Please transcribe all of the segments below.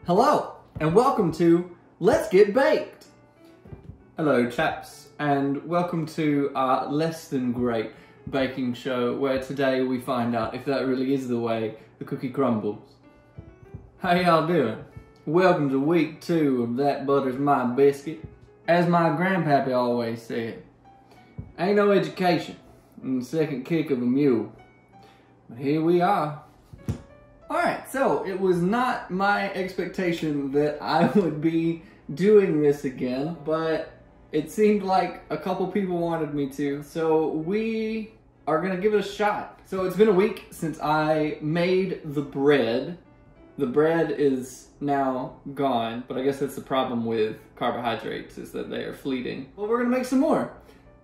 Hello, and welcome to Let's Get Baked! Hello chaps, and welcome to our less than great baking show, where today we find out if that really is the way the cookie crumbles. How y'all doing? Welcome to week 2 of That Butter's My Biscuit. As my grandpappy always said, ain't no education in the second kick of a mule. But here we are. Alright, so it was not my expectation that I would be doing this again, but it seemed like a couple people wanted me to, so we are gonna give it a shot. So it's been a week since I made the bread. The bread is now gone, but I guess that's the problem with carbohydrates, is that they are fleeting. Well, we're gonna make some more.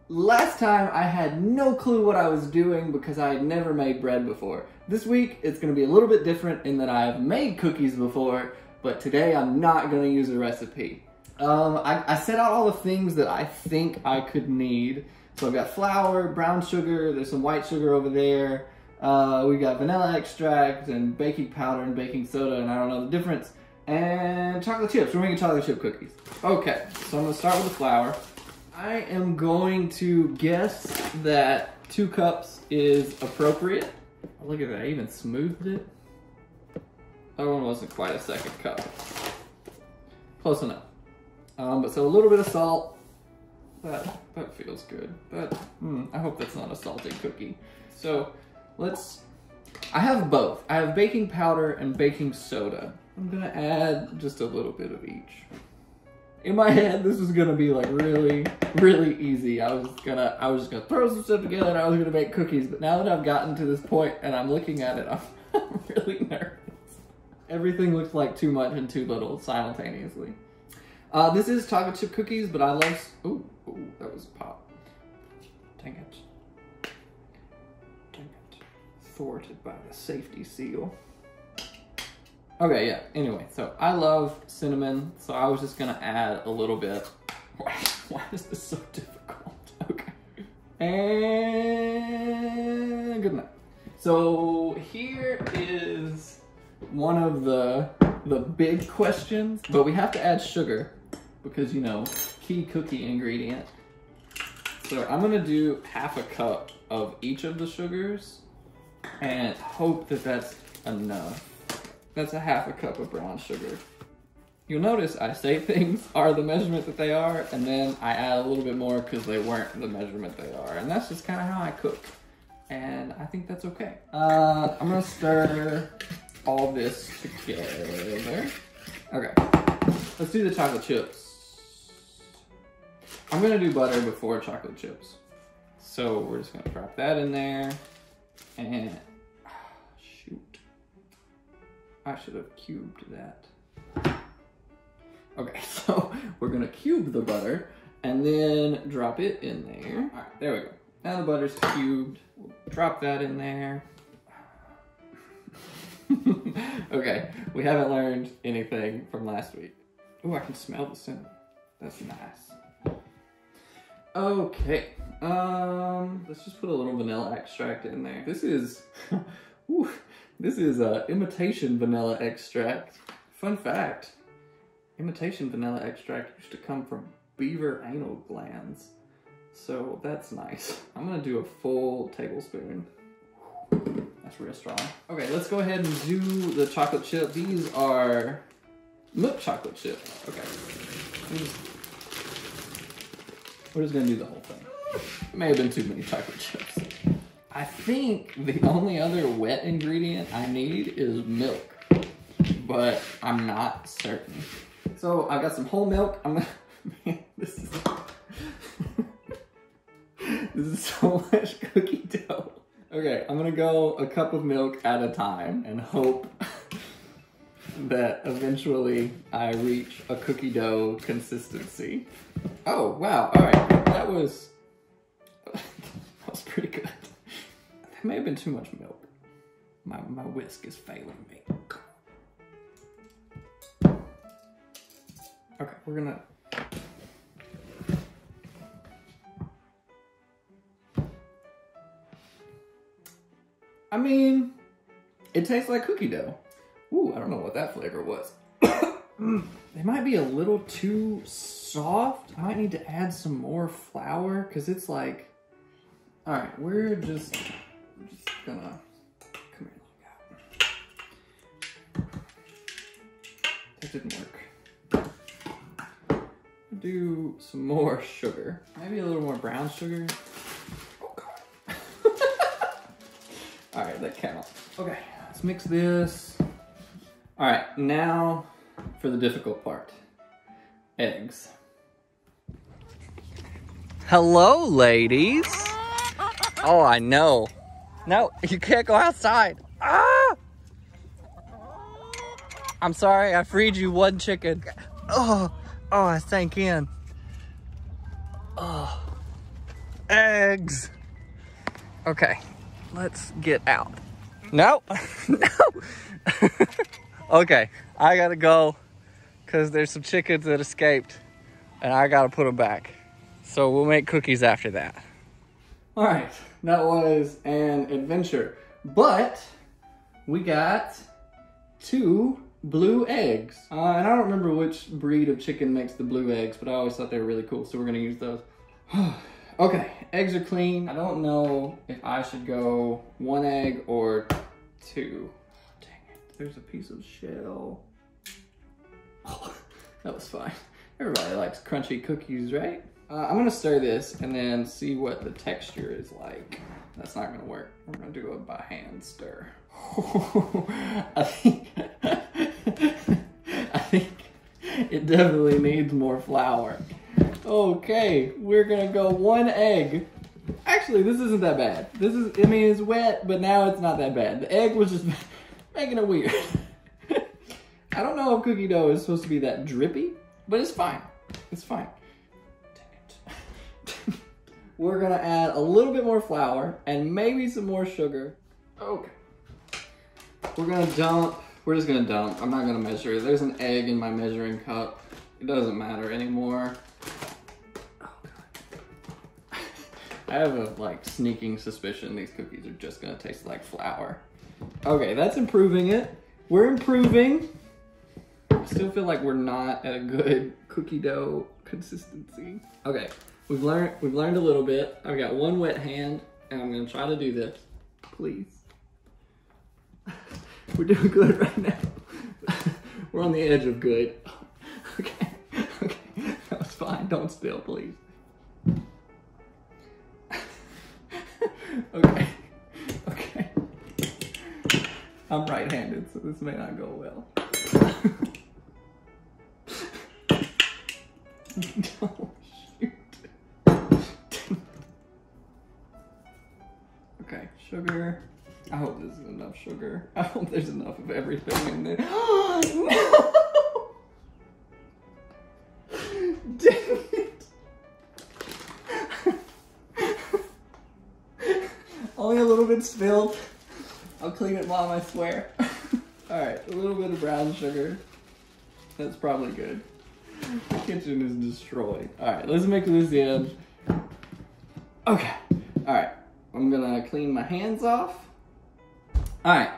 Last time I had no clue what I was doing because I had never made bread before. This week it's going to be a little bit different in that I've made cookies before, but today I'm not going to use a recipe. I set out all the things that I think I could need. So I've got flour, brown sugar, there's some white sugar over there. We got vanilla extract and baking powder and baking soda, and I don't know the difference. And chocolate chips. We're making chocolate chip cookies. Okay, so I'm going to start with the flour. I am going to guess that 2 cups is appropriate. Oh, look at that, I even smoothed it. That one wasn't quite a 2nd cup. Close enough. But so a little bit of salt. That feels good. I hope that's not a salted cookie. So I have both. I have baking powder and baking soda. I'm gonna add just a little bit of each. In my head, this was gonna be like really, really easy. I was just gonna throw some stuff together and I was gonna make cookies. But now that I've gotten to this point and I'm looking at it, I'm really nervous. Everything looks like too much and too little simultaneously. This is chocolate chip cookies, but I love, ooh, that was a pop. Dang it. Thwarted by the safety seal. Okay, yeah, anyway, so I love cinnamon, so I was just gonna add a little bit. Why is this so difficult? Okay. And good enough. So here is one of the big questions, but we have to add sugar because, you know, key cookie ingredient. So I'm gonna do half a cup of each of the sugars and hope that that's enough. That's a half a cup of brown sugar. You'll notice I say things are the measurement that they are, and then I add a little bit more because they weren't the measurement they are. And that's just kind of how I cook. And I think that's okay. I'm gonna stir all this together. Okay, let's do the chocolate chips. I'm gonna do butter before chocolate chips. So we're just gonna drop that in there. And I should have cubed that. Okay, so we're gonna cube the butter and then drop it in there. All right, there we go. Now the butter's cubed. We'll drop that in there. Okay, we haven't learned anything from last week. Oh, I can smell the cinnamon. That's nice. Okay, let's just put a little vanilla extract in there. This is, this is imitation vanilla extract. Fun fact, imitation vanilla extract used to come from beaver anal glands. So that's nice. I'm gonna do a full tablespoon. That's real strong. Okay, let's go ahead and do the chocolate chip. These are milk chocolate chip. Okay. We're just gonna do the whole thing. It may have been too many chocolate chips. I think the only other wet ingredient I need is milk, but I'm not certain. So I got some whole milk. I'm gonna, man, this is so much cookie dough. Okay, I'm gonna go a cup of milk at a time and hope that eventually I reach a cookie dough consistency. Oh, wow, all right, that was pretty good. That may have been too much milk. My whisk is failing me. Okay, we're gonna... I mean, it tastes like cookie dough. Ooh, I don't know what that flavor was. They might be a little too soft. I might need to add some more flour because it's like, all right, we're just gonna, come here, look out. That didn't work. Do some more sugar. Maybe a little more brown sugar. Oh God. All right, that counts. Okay, let's mix this. All right, now for the difficult part. Eggs. Hello, ladies. Oh, I know. No, you can't go outside. Ah! I'm sorry, I freed you one chicken. Oh, I sank in. Oh, eggs. Okay, let's get out. No, no. Okay, I gotta go because there's some chickens that escaped and I gotta put them back. So we'll make cookies after that. All right, that was an adventure, but we got 2 blue eggs. And I don't remember which breed of chicken makes the blue eggs, but I always thought they were really cool, so we're gonna use those. Okay, eggs are clean. I don't know if I should go 1 egg or 2. Dang it, there's a piece of shell. Oh, that was fine. Everybody likes crunchy cookies, right? I'm gonna stir this and then see what the texture is like. That's not gonna work. We're gonna do it by hand stir. I think it definitely needs more flour. Okay, we're gonna go 1 egg. Actually, this isn't that bad. I mean, it's wet, but now it's not that bad. The egg was just making it weird. I don't know if cookie dough is supposed to be that drippy, but it's fine. It's fine. Dang it. We're gonna add a little bit more flour and maybe some more sugar. Okay. We're just gonna dump. I'm not gonna measure. There's an egg in my measuring cup. It doesn't matter anymore. Oh God. I have a sneaking suspicion these cookies are just gonna taste like flour. Okay, that's improving it. We're improving. I still feel like we're not at a good cookie dough consistency. Okay, we've learned a little bit. I've got 1 wet hand and I'm gonna try to do this. Please. We're doing good right now. We're on the edge of good. Okay, that was fine. Don't spill, please. Okay. I'm right-handed, so this may not go well. Oh, shoot. Okay, sugar. I hope this is enough sugar. I hope there's enough of everything in there. Oh, no! Dang it! Only a little bit spilled. I'll clean it, Mom, I swear. All right, a little bit of brown sugar. That's probably good. The kitchen is destroyed. All right, let's mix this in. Okay, all right. I'm gonna clean my hands off. All right,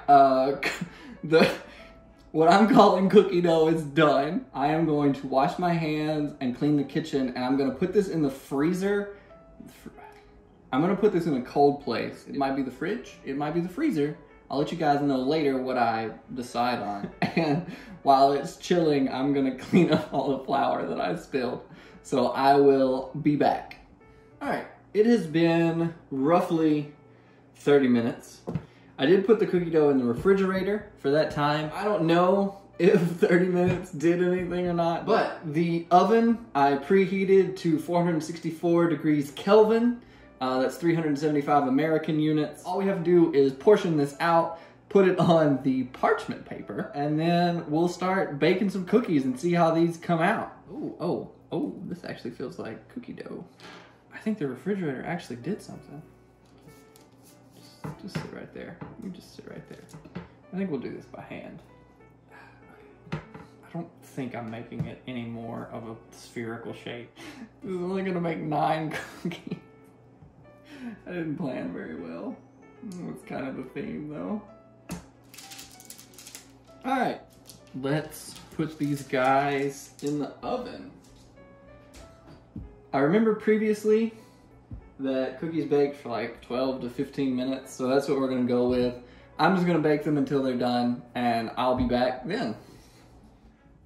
what I'm calling cookie dough is done. I am going to wash my hands and clean the kitchen, and I'm gonna put this in the freezer. I'm gonna put this in a cold place. It might be the fridge, it might be the freezer. I'll let you guys know later what I decide on. And while it's chilling, I'm gonna clean up all the flour that I spilled. So I will be back. All right, it has been roughly 30 minutes. I did put the cookie dough in the refrigerator for that time. I don't know if 30 minutes did anything or not, but the oven I preheated to 464 degrees Kelvin. That's 375 American units. All we have to do is portion this out, put it on the parchment paper, and then we'll start baking some cookies and see how these come out. Oh, this actually feels like cookie dough. I think the refrigerator actually did something. Just sit right there. You just sit right there. I think we'll do this by hand. I don't think I'm making it any more of a spherical shape. This is only gonna make 9 cookies. I didn't plan very well. That's kind of the theme though. All right, let's put these guys in the oven. I remember previously that cookies baked for like 12 to 15 minutes, so that's what we're gonna go with. I'm just gonna bake them until they're done, and I'll be back then.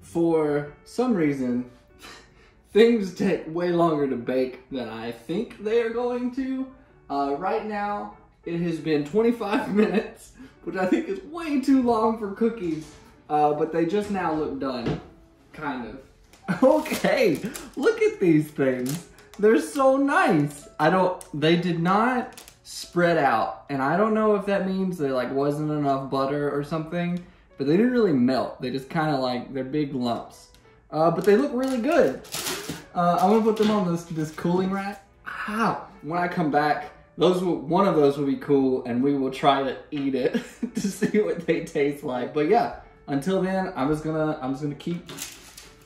For some reason, things take way longer to bake than I think they are going to. Right now, it has been 25 minutes, which I think is way too long for cookies, but they just now look done, kind of. Okay, look at these things. They're so nice. They did not spread out, and I don't know if that means there like wasn't enough butter or something, but they didn't really melt. They just kind of like, they're big lumps. But they look really good. I'm gonna put them on this cooling rack. Ow. When I come back, one of those will be cool, and we will try to eat it to see what they taste like. But yeah, until then, I'm just gonna keep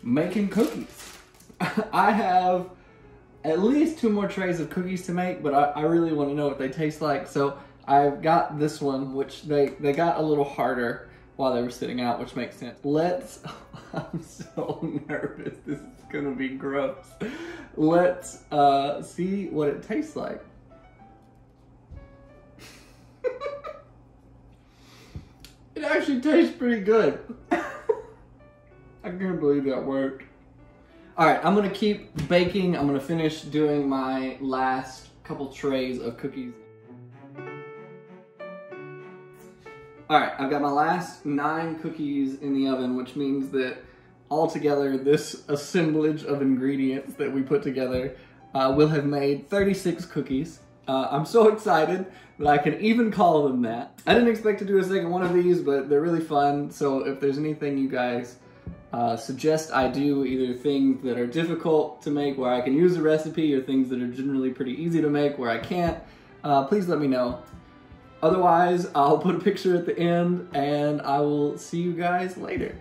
making cookies. I have at least 2 more trays of cookies to make, but I really want to know what they taste like. So I've got this one, which they got a little harder while they were sitting out, which makes sense. I'm so nervous. This is gonna be gross. Let's see what it tastes like. It actually tastes pretty good. I can't believe that worked. All right, I'm gonna keep baking. I'm gonna finish doing my last couple trays of cookies. All right, I've got my last 9 cookies in the oven, which means that altogether, this assemblage of ingredients that we put together will have made 36 cookies. I'm so excited that I can even call them that. I didn't expect to do a second one of these, but they're really fun. So if there's anything you guys suggest I do, either things that are difficult to make where I can use the recipe, or things that are generally pretty easy to make where I can't, please let me know. Otherwise, I'll put a picture at the end, and I will see you guys later.